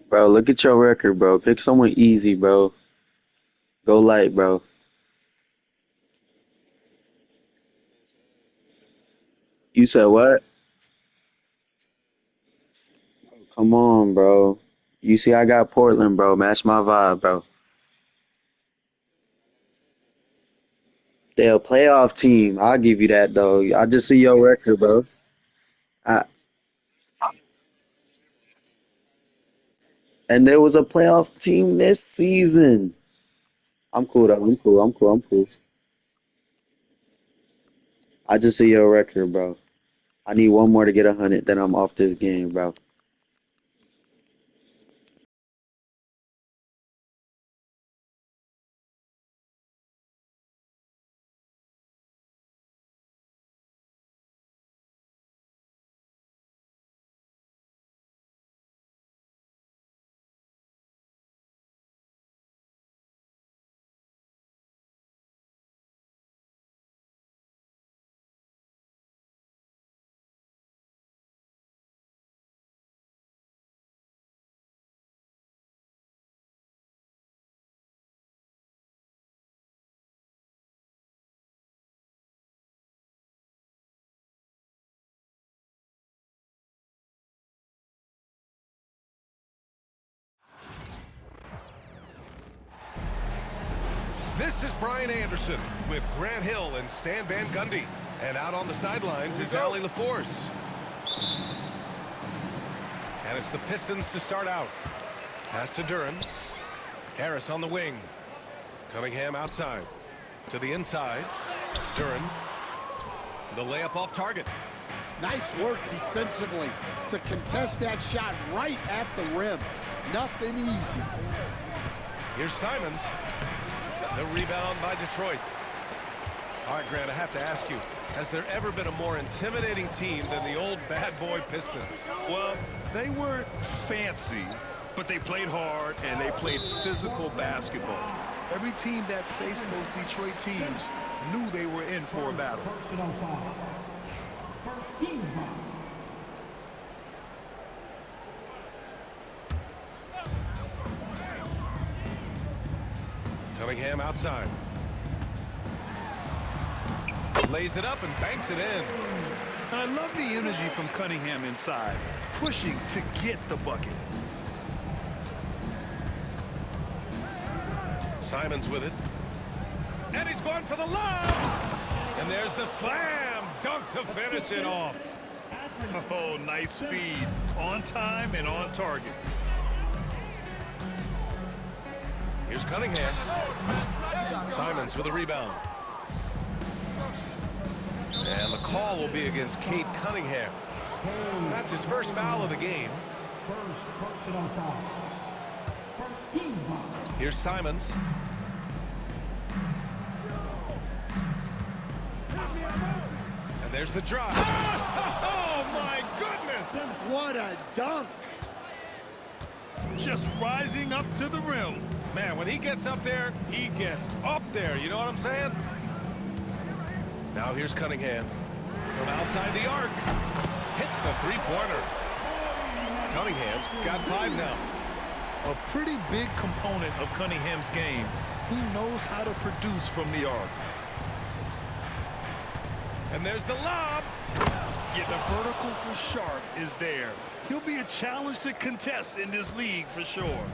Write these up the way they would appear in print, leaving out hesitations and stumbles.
Bro, look at your record, bro. Pick someone easy, bro. Go light, bro. You said what? Come on, bro. You see, I got Portland, bro. Match my vibe, bro. They're a playoff team. I'll give you that, though. I just see your record, bro. I, and there was a playoff team this season. I'm cool, though. I'm cool. I'm cool. I'm cool. I just see your record, bro. I need one more to get 100, then I'm off this game, bro. This is Brian Anderson with Grant Hill and Stan Van Gundy. And out on the sidelines is Allie LaForce. And it's the Pistons to start out. Pass to Duran. Harris on the wing. Cunningham outside. To the inside. Duran. The layup off target. Nice work defensively to contest that shot right at the rim. Nothing easy. Here's Simons. The rebound by Detroit. All right, Grant, I have to ask you, has there ever been a more intimidating team than the old bad boy Pistons? Well, they weren't fancy, but they played hard and they played physical basketball. Every team that faced those Detroit teams knew they were in for a battle. Cunningham outside. Lays it up and banks it in. I love the energy from Cunningham inside, pushing to get the bucket. Simons with it. And he's going for the lob. And there's the slam dunk to finish it off. Oh, nice feed. On time and on target. Here's Cunningham. Simons with a rebound. And the call will be against Cade Cunningham. That's his first foul of the game. Here's Simons. And there's the drop. Oh, my goodness! What a dunk! Just rising up to the rim. Man, when he gets up there, he gets up there. You know what I'm saying? Now here's Cunningham. From outside the arc. Hits the three-pointer. Cunningham's got 5 now. A pretty big component of Cunningham's game. He knows how to produce from the arc. And there's the lob. Yeah, the vertical for Sharp is there. He'll be a challenge to contest in this league for sure.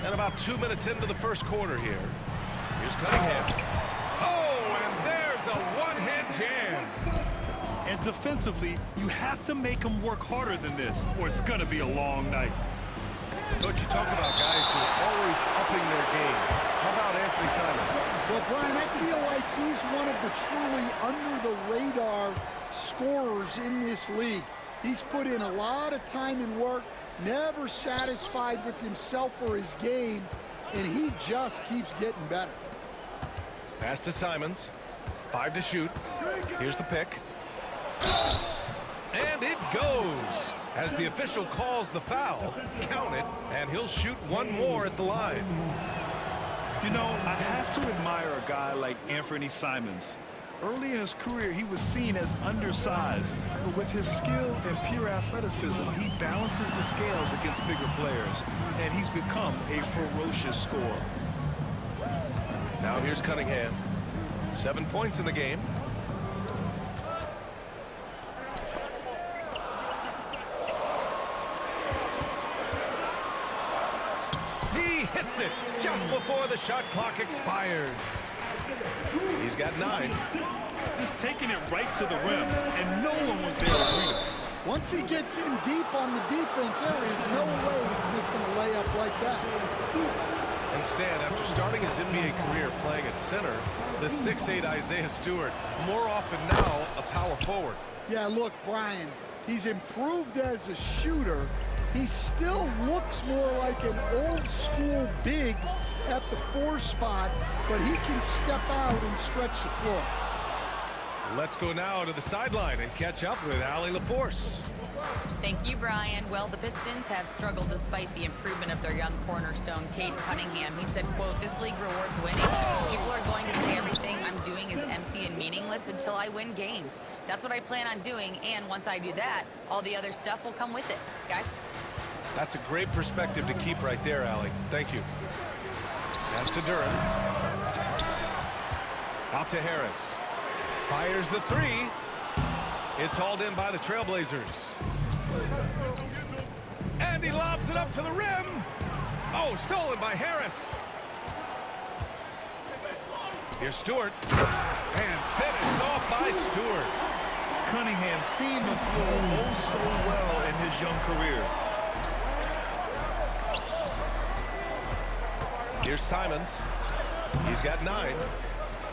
And about 2 minutes into the first quarter here. Here's Cunningham. Oh, and there's a one-hand jam. And defensively, you have to make him work harder than this, or it's going to be a long night. Coach, you talk about guys who are always upping their game. How about Anthony Simons? Well, Brian, I feel like he's one of the truly under-the-radar scorers in this league. He's put in a lot of time and work, never satisfied with himself or his game, and he just keeps getting better. Pass to Simons. 5 to shoot. Here's the pick. And it goes. As the official calls the foul, count it, and he'll shoot one more at the line. You know, I have to admire a guy like Anthony Simons. Early in his career, he was seen as undersized, but with his skill and pure athleticism, he balances the scales against bigger players, and he's become a ferocious scorer. Now here's Cunningham. 7 points in the game. He hits it just before the shot clock expires. He's got 9. Just taking it right to the rim, and no one was there to greet him. Once he gets in deep on the defense, there is no way he's missing a layup like that. And Stan, after starting his NBA career playing at center, the 6'8" Isaiah Stewart, more often now a power forward. Yeah, look, Brian, he's improved as a shooter. He still looks more like an old-school big at the 4 spot, but he can step out and stretch the floor. Let's go now to the sideline and catch up with Allie LaForce. Thank you, Brian. Well, the Pistons have struggled despite the improvement of their young cornerstone, Cade Cunningham. He said, quote, "This league rewards winning. People are going to say everything I'm doing is empty and meaningless until I win games. That's what I plan on doing, and once I do that, all the other stuff will come with it." Guys? That's a great perspective to keep right there, Allie. Thank you. Pass to Durham. Out to Harris. Fires the 3. It's hauled in by the Trailblazers. And he lobs it up to the rim. Oh, stolen by Harris. Here's Stewart. And finished off by Stewart. Cunningham seen the floor oh so well in his young career. Here's Simons. He's got 9.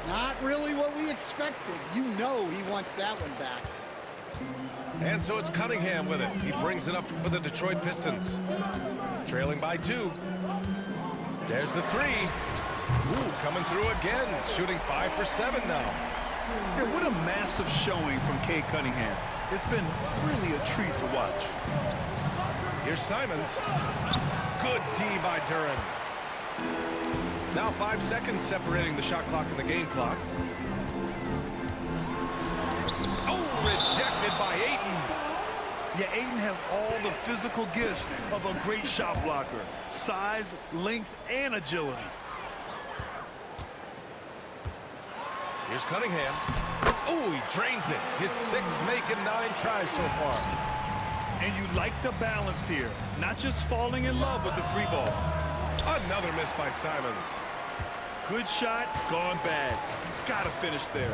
Not really what we expected. You know he wants that one back. And so it's Cunningham with it. He brings it up for the Detroit Pistons. Trailing by 2. There's the 3. Ooh, coming through again. Shooting 5 for 7 now. Yeah, what a massive showing from Cade Cunningham. It's been really a treat to watch. Here's Simons. Good D by Duran. Now 5 seconds separating the shot clock and the game clock. Oh, rejected by Ayton. Yeah, Ayton has all the physical gifts of a great shot blocker. Size, length, and agility. Here's Cunningham. Oh, he drains it. His 6th making 9 tries so far. And you like the balance here. Not just falling in love with the 3 ball. Another miss by Simons. Good shot, gone bad. Gotta finish there.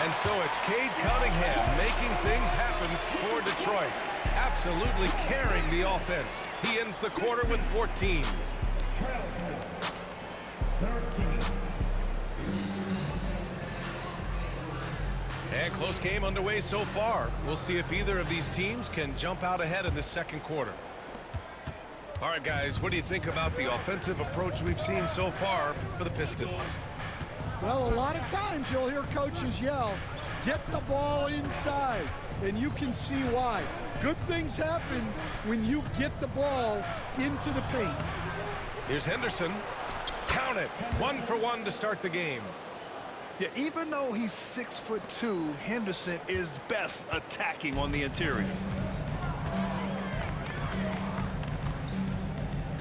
And so it's Cade Cunningham making things happen for Detroit. Absolutely carrying the offense. He ends the quarter with 14. And close game underway so far. We'll see if either of these teams can jump out ahead in the second quarter. All right, guys, what do you think about the offensive approach we've seen so far for the Pistons? Well, a lot of times you'll hear coaches yell, "Get the ball inside," and you can see why. Good things happen when you get the ball into the paint. Here's Henderson. Count it. 1 for 1 to start the game. Yeah, even though he's 6'2", Henderson is best attacking on the interior.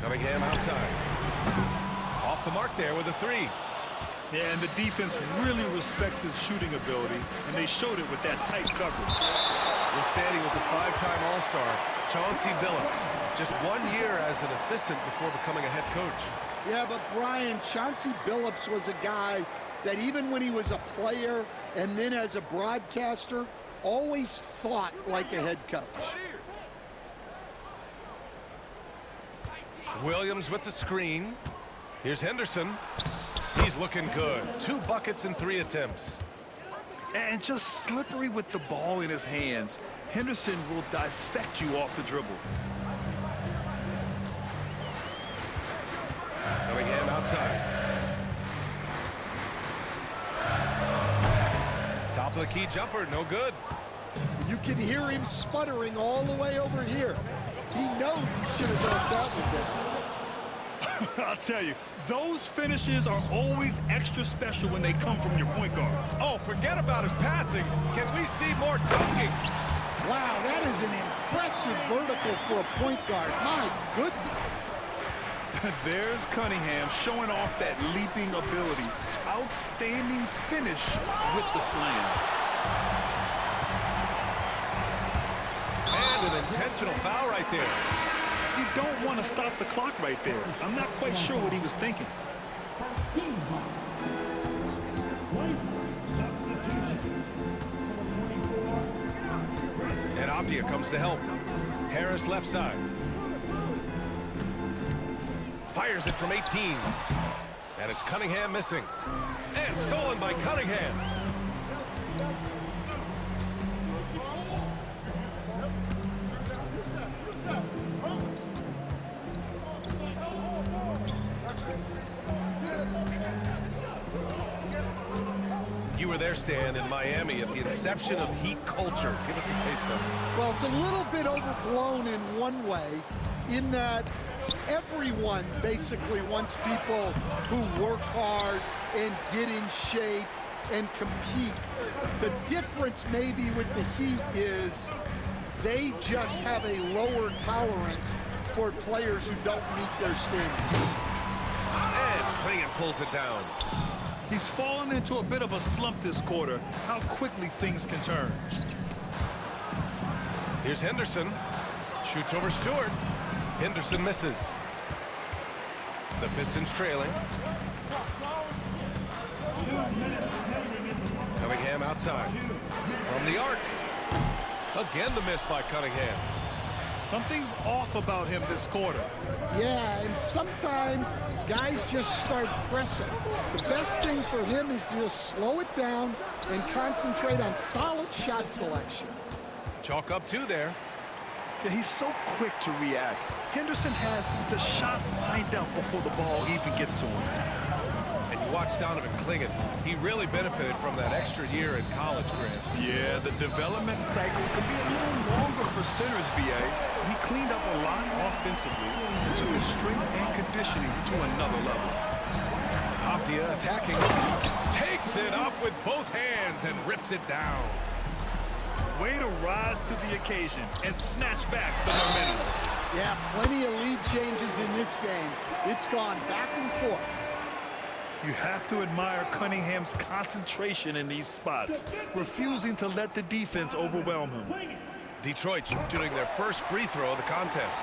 Cunningham outside. Off the mark there with a 3. Yeah, and the defense really respects his shooting ability, and they showed it with that tight coverage. Well, Stan, he was a 5-time All-Star. Chauncey Billups, just 1 year as an assistant before becoming a head coach. Yeah, but Brian, Chauncey Billups was a guy that even when he was a player and then as a broadcaster, always thought like a head coach. Williams with the screen. Here's Henderson. He's looking good. 2 buckets in 3 attempts. And just slippery with the ball in his hands. Henderson will dissect you off the dribble. Cunningham outside. Top of the key jumper, no good. You can hear him sputtering all the way over here. He knows he should have done that with this. I'll tell you, those finishes are always extra special when they come from your point guard. Oh, forget about his passing. Can we see more dunking? Wow, that is an impressive vertical for a point guard. My goodness. There's Cunningham showing off that leaping ability. Outstanding finish with the slam. And an intentional foul right there. You don't want to stop the clock right there. I'm not quite sure what he was thinking. And Avdia comes to help. Harris left side. Fires it from 18. And it's Cunningham missing. And stolen by Cunningham. You were there, Stan, in Miami at the inception of Heat culture. Give us a taste of it. Well, it's a little bit overblown in one way, in that everyone basically wants people who work hard and get in shape and compete. The difference maybe with the Heat is they just have a lower tolerance for players who don't meet their standards. And Klingon pulls it down. He's fallen into a bit of a slump this quarter. How quickly things can turn. Here's Henderson. Shoots over Stewart. Henderson misses. The Pistons trailing. Cunningham outside. From the arc. Again the miss by Cunningham. Something's off about him this quarter. Yeah, and sometimes guys just start pressing. The best thing for him is to just slow it down and concentrate on solid shot selection. Chalk up two there. Yeah, he's so quick to react. Henderson has the shot lined up before the ball even gets to him. And you watch Donovan Klingon. He really benefited from that extra year in college, Grant. Yeah, the development cycle can be a little longer for centers, B.A. He cleaned up a lot offensively, took his strength and conditioning to another level. Avdia attacking. Takes it up with both hands and rips it down. Way to rise to the occasion and snatch back the momentum. Yeah, plenty of lead changes in this game. It's gone back and forth. You have to admire Cunningham's concentration in these spots, refusing to let the defense overwhelm him. Detroit shooting their first free throw of the contest.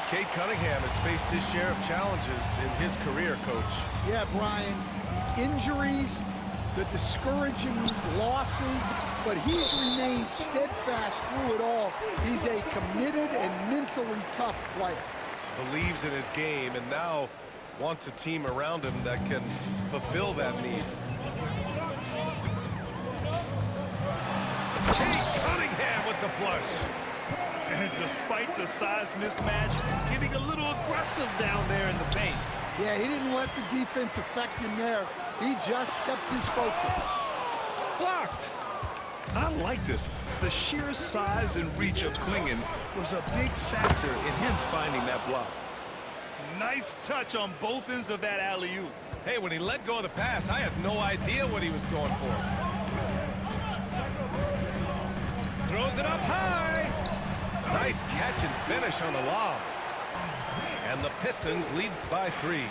Cade Cunningham has faced his share of challenges in his career, Coach. Yeah, Brian, the injuries, the discouraging losses, but he's remained steadfast through it all. He's a committed and mentally tough player. Believes in his game and now wants a team around him that can fulfill that need. Cade Cunningham with the flush. And despite the size mismatch, getting a little aggressive down there in the paint. Yeah, he didn't let the defense affect him there. He just kept his focus. Blocked. I like this. The sheer size and reach of Klingon was a big factor in him finding that block. Nice touch on both ends of that alley-oop. Hey, when he let go of the pass, I had no idea what he was going for. Throws it up high. Nice catch and finish on the lob. And the Pistons lead by 3.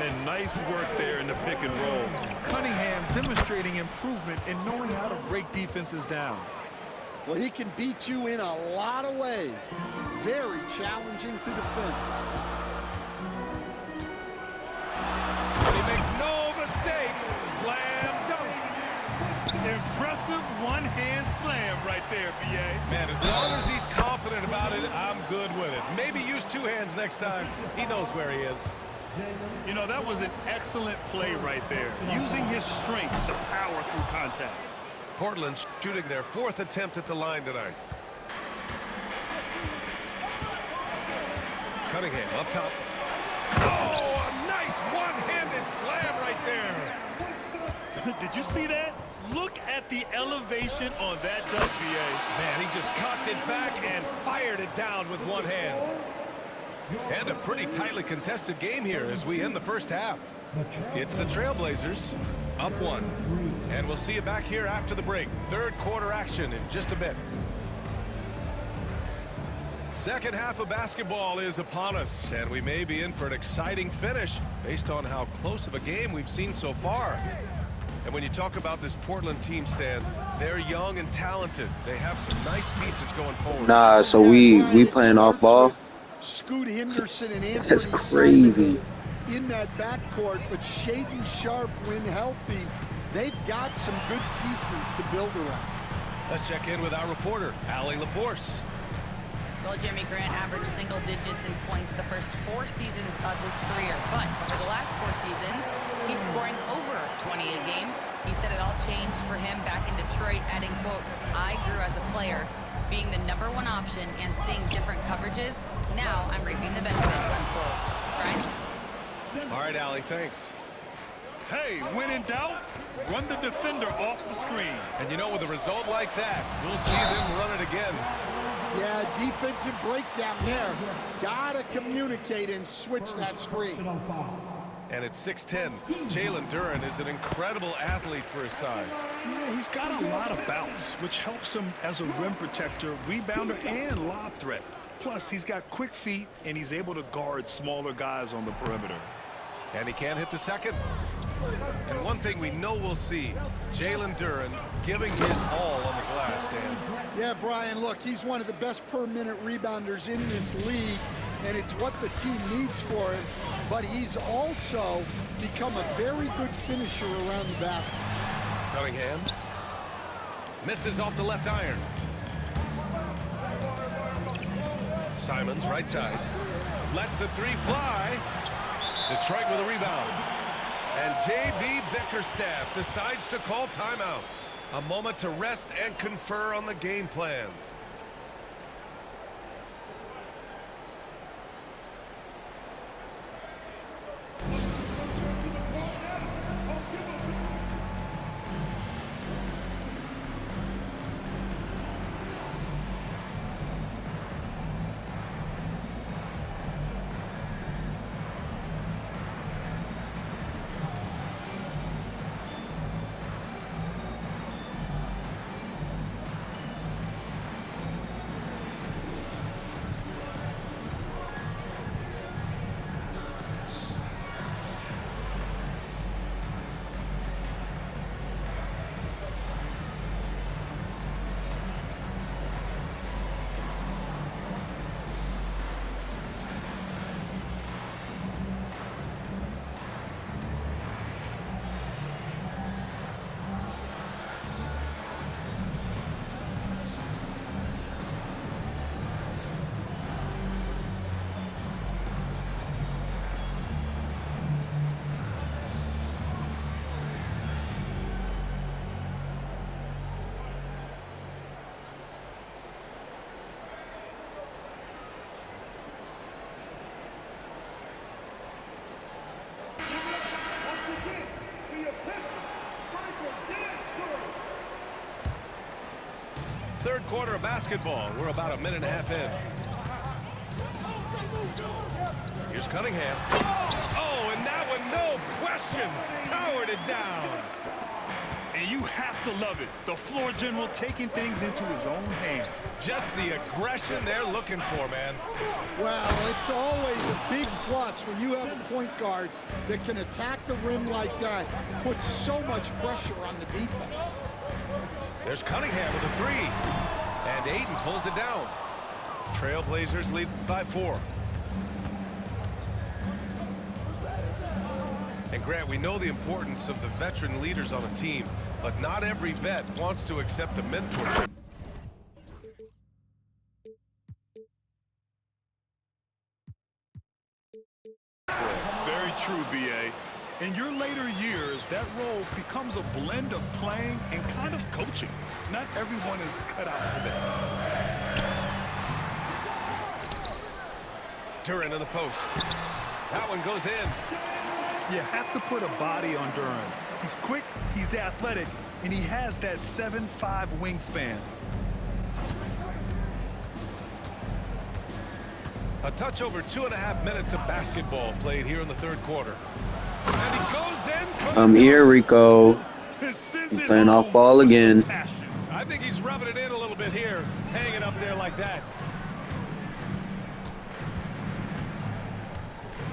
And nice work there in the pick and roll. Cunningham demonstrating improvement in knowing how to break defenses down. Well, he can beat you in a lot of ways. Very challenging to defend. He makes no mistake. Slam dunk. Impressive one-hand slam right there, B.A. Man, as long as he's confident about it, I'm good with it. Maybe use 2 hands next time. He knows where he is. You know, that was an excellent play right there. Using his strength to power through contact. Portland shooting their 4th attempt at the line tonight. Cunningham up top. Oh, a nice one-handed slam right there. Did you see that? Look at the elevation on that dunk, B.A. Man, he just cocked it back and fired it down with one hand. And a pretty tightly contested game here as we end the first half. It's the Trailblazers up 1. And we'll see you back here after the break. Third quarter action in just a bit. Second half of basketball is upon us, and we may be in for an exciting finish based on how close of a game we've seen so far. And when you talk about this Portland team, Stan, they're young and talented. They have some nice pieces going forward. Nah, so we playing off ball. Scoot Henderson and Anthony That's crazy. in that backcourt, but Shaedon Sharpe, when healthy, they've got some good pieces to build around. Let's check in with our reporter, Allie LaForce. Well, Jeremy Grant averaged single digits in points the first 4 seasons of his career, but over the last 4 seasons, he's scoring over 20 a game. He said it all changed for him back in Detroit, adding, quote, "I grew as a player, being the #1 option and seeing different coverages. Now I'm reaping the benefits," unquote. Brian? All right, Allie, thanks. Hey, when in doubt, run the defender off the screen. And you know, with a result like that, we'll see them run it again. Yeah, defensive breakdown there. Gotta communicate and switch that screen. And it's 6'10". Jalen Duren is an incredible athlete for his size. Yeah, he's got a lot of bounce, which helps him as a rim protector, rebounder, and lob threat. Plus, he's got quick feet, and he's able to guard smaller guys on the perimeter. And he can't hit the second. And one thing we know we'll see, Jalen Duren giving his all on the glass, Dan. Yeah, Brian, look, he's one of the best per-minute rebounders in this league, and it's what the team needs for him. But he's also become a very good finisher around the basket. Cunningham misses off the left iron. Simons, right side. Lets the 3 fly. Detroit with a rebound. And J.B. Bickerstaff decides to call timeout. A moment to rest and confer on the game plan. Third quarter of basketball. We're about a minute and a half in. Here's Cunningham. Oh, and that one, no question, powered it down. And you have to love it. The floor general taking things into his own hands. Just the aggression they're looking for, man. Well, it's always a big plus when you have a point guard that can attack the rim like that, put so much pressure on the defense. There's Cunningham with a 3. And Ayton pulls it down. Trailblazers lead by 4. And Grant, we know the importance of the veteran leaders on a team, but not every vet wants to accept a mentorship. Very true, B.A. In your later years, that role becomes a blend of playing and kind of coaching. Not everyone is cut out for that. Duren in the post. That one goes in. You have to put a body on Duren. He's quick, he's athletic, and he has that 7'5" wingspan. A touch over 2.5 minutes of basketball played here in the third quarter. And he goes in for I'm here, Rico. Sends He's it playing off home ball with some again. passion. I think he's rubbing it in a little bit here, hanging up there like that.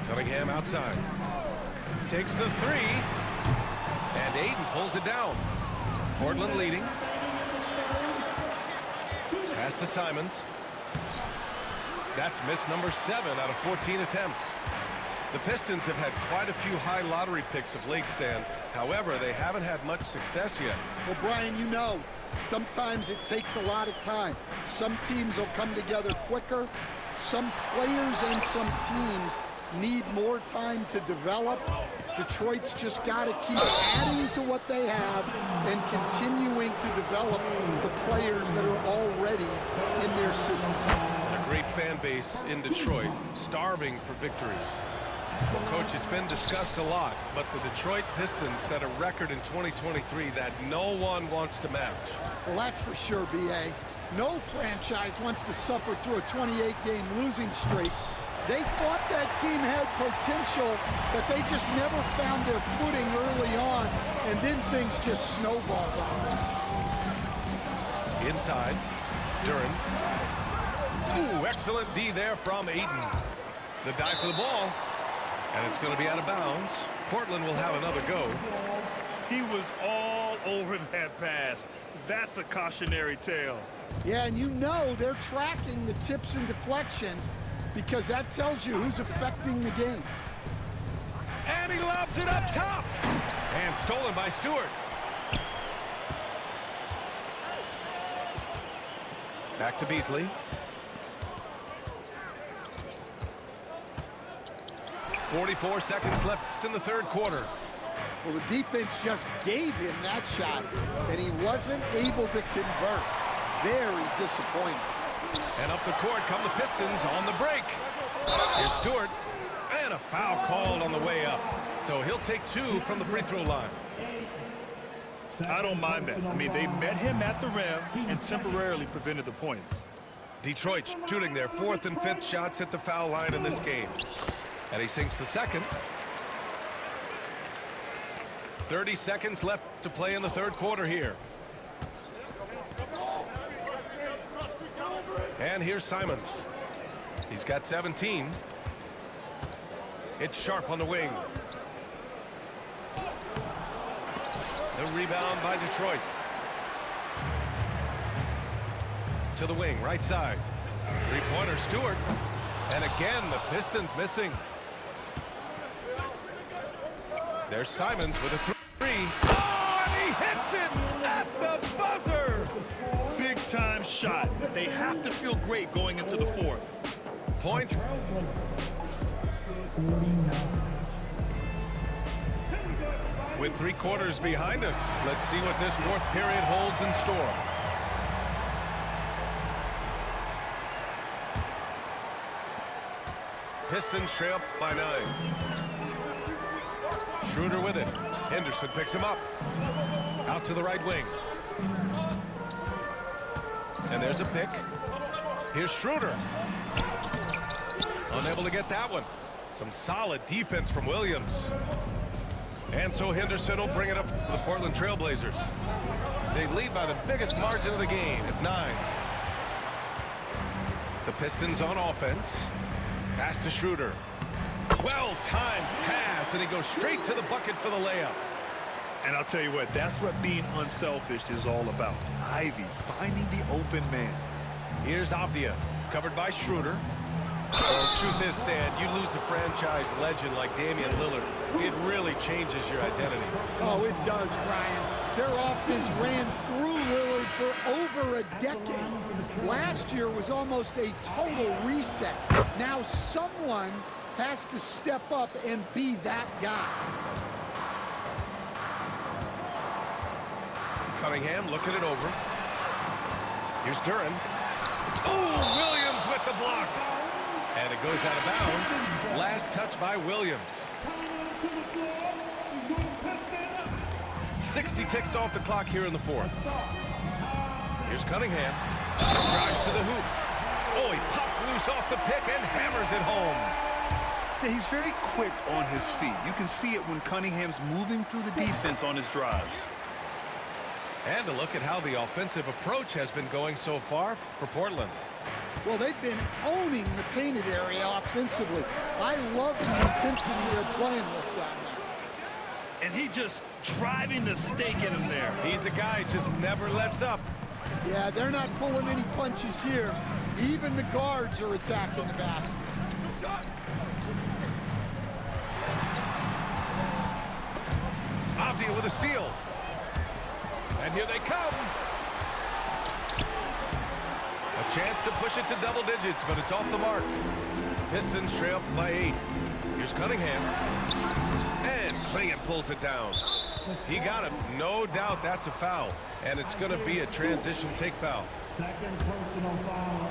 Cunningham outside. Takes the three. And Aiden pulls it down. Portland leading. Pass to Simons. That's miss number 7 out of 14 attempts. The Pistons have had quite a few high lottery picks of late, Stan. However, they haven't had much success yet. Well, Brian, you know, sometimes it takes a lot of time. Some teams will come together quicker. Some players and some teams need more time to develop. Detroit's just got to keep adding to what they have and continuing to develop the players that are already in their system. And a great fan base in Detroit, starving for victories. Well, Coach, it's been discussed a lot, but the Detroit Pistons set a record in 2023 that no one wants to match. Well, that's for sure, B.A. No franchise wants to suffer through a 28-game losing streak. They thought that team had potential, but they just never found their footing early on, and then things just snowballed on them. Inside, Duren. Ooh, excellent D there from Aiden. The dive for the ball, and it's going to be out of bounds. Portland will have another go. He was all over that pass. That's a cautionary tale. Yeah, and you know they're tracking the tips and deflections because that tells you who's affecting the game. And he lobs it up top. And stolen by Stewart. Back to Beasley. .44 seconds left in the third quarter. Well, the defense just gave him that shot, and he wasn't able to convert. Very disappointing. And up the court come the Pistons on the break. Here's Stewart. And a foul called on the way up. So he'll take 2 from the free throw line. I don't mind that. I mean, they met him at the rim and temporarily prevented the points. Detroit shooting their 4th and 5th shots at the foul line in this game. And he sinks the second. 30 seconds left to play in the third quarter here. And here's Simons. He's got 17. It's Sharp on the wing. The rebound by Detroit. To the wing, right side. Three-pointer, Stewart. And again, the Pistons missing. There's Simons with a 3. Oh, and he hits it at the buzzer. Big-time shot. They have to feel great going into the fourth. Point. With 3 quarters behind us, let's see what this fourth period holds in store. Pistons trail by 9. Schroeder with it. Henderson picks him up. Out to the right wing. And there's a pick. Here's Schroeder. Unable to get that one. Some solid defense from Williams. And so Henderson will bring it up for the Portland Trail Blazers. They lead by the biggest margin of the game at 9. The Pistons on offense. Pass to Schroeder. Well-timed pass, and he goes straight to the bucket for the layup. And I'll tell you what, that's what being unselfish is all about. Ivy finding the open man. Here's Avdia, covered by Schroeder. Well, truth is, Stan, you lose a franchise legend like Damian Lillard, it really changes your identity. Oh, it does, Brian. Their offense ran through Lillard for over a decade. Last year was almost a total reset. Now someone has to step up and be that guy. Cunningham looking it over. Here's Duren. Oh, Williams with the block. And it goes out of bounds. Last touch by Williams. 60 ticks off the clock here in the fourth. Here's Cunningham. Drives to the hoop. Oh, he pops loose off the pick and hammers it home. Yeah, he's very quick on his feet. You can see it when Cunningham's moving through the defense on his drives. And a look at how the offensive approach has been going so far for Portland. Well, they've been owning the painted area offensively. I love the intensity they're playing with down there. And he just driving the stake in him there. He's a guy who just never lets up. Yeah, they're not pulling any punches here. Even the guards are attacking the basket. Avdia with a steal. And here they come. A chance to push it to double digits, but it's off the mark. Pistons trail up by 8. Here's Cunningham. And Clingan pulls it down. He got him. No doubt that's a foul. And it's going to be a transition take foul. Second personal foul.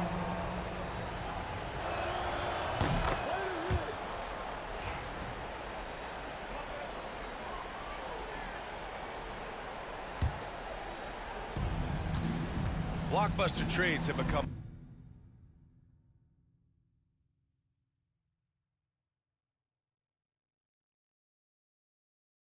Blockbuster trades have become